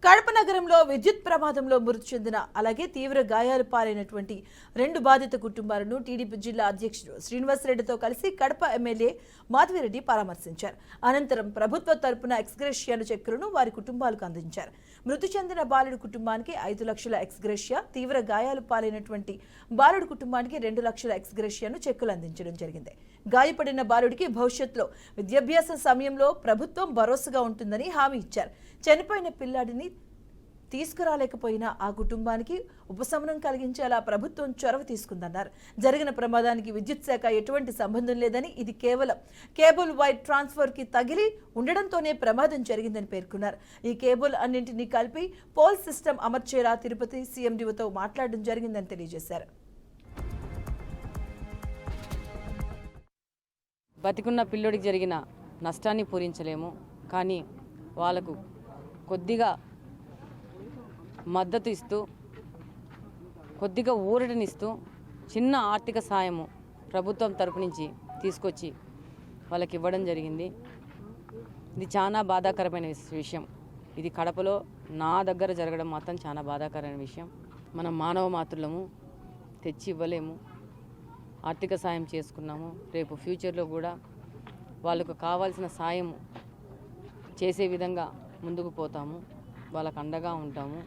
కడప నగరంలో విద్యుత్ ప్రమాదంలో మృతి చెందిన అలాగే తీవ్ర గాయాలు పాలైనటువంటి 2 బాధిత కుటుంబాలను టీడీపీ జిల్లా అధ్యక్షుడు శ్రీనివాసరెడ్డితో కలిసి కడప ఎమ్మెల్యే మాధవిరెడ్డి పరామర్శించారు. అనంతరం ప్రభుత్వ తరపున ఎక్స్గ్రేషియాను చెక్కులను వారి కుటుంబాలకు అందించారు. మృతి చెందిన బాలుడి కుటుంబానికి 5 లక్షల ఎక్స్గ్రేషియా, తీవ్ర గాయాలు పాలైనటువంటి బాలుడి కుటుంబానికి 2 లక్షల ఎక్స్గ్రేషియాను చెక్కులు అందించడం జరిగింది. గాయపడిన బాలుడికి భవిష్యత్తులో విద్యాభ్యాస సమయంలో ప్రభుత్వం భరోసాగా ఉంటుందని హామీ ఇచ్చారు. చనిపోయిన పిల్లాడిని తీసుకురాలేకపోయినా ఆ కుటుంబానికి ఉపశమనం కలిగించేలా ప్రభుత్వం చొరవ తీసుకుందన్నారు. జరిగిన ప్రమాదానికి విద్యుత్ శాఖ ఎటువంటి సంబంధం లేదని, ఇది కేవలం కేబుల్ వైర్ ట్రాన్స్ఫర్ కి తగిలి ఉండడంతోనే ప్రమాదం జరిగిందని పేర్కొన్నారు. ఈ కేబుల్ అన్నింటినీ కలిపి పోల్ సిస్టమ్ అమర్చేలా తిరుపతి సీఎండీఓతో మాట్లాడడం జరిగిందని తెలియజేశారు. బతికున్న పిల్లోడికి జరిగిన నష్టాన్ని పూరించలేము, కానీ వాళ్ళకు కొద్దిగా మద్దతు ఇస్తూ, కొద్దిగా ఊరటనిస్తూ చిన్న ఆర్థిక సాయము ప్రభుత్వం తరపు నుంచి తీసుకొచ్చి వాళ్ళకి ఇవ్వడం జరిగింది. ఇది చాలా బాధాకరమైన విషయం. ఇది కడపలో నా దగ్గర జరగడం మాత్రం చాలా బాధాకరమైన విషయం. మనం మానవ మాతృలము, తెచ్చి ఇవ్వలేము. ఆర్థిక సాయం చేసుకున్నాము. రేపు ఫ్యూచర్లో కూడా వాళ్ళకు కావాల్సిన సాయం చేసే విధంగా ముందుకు పోతాము. వాళ్ళకు అండగా ఉంటాము.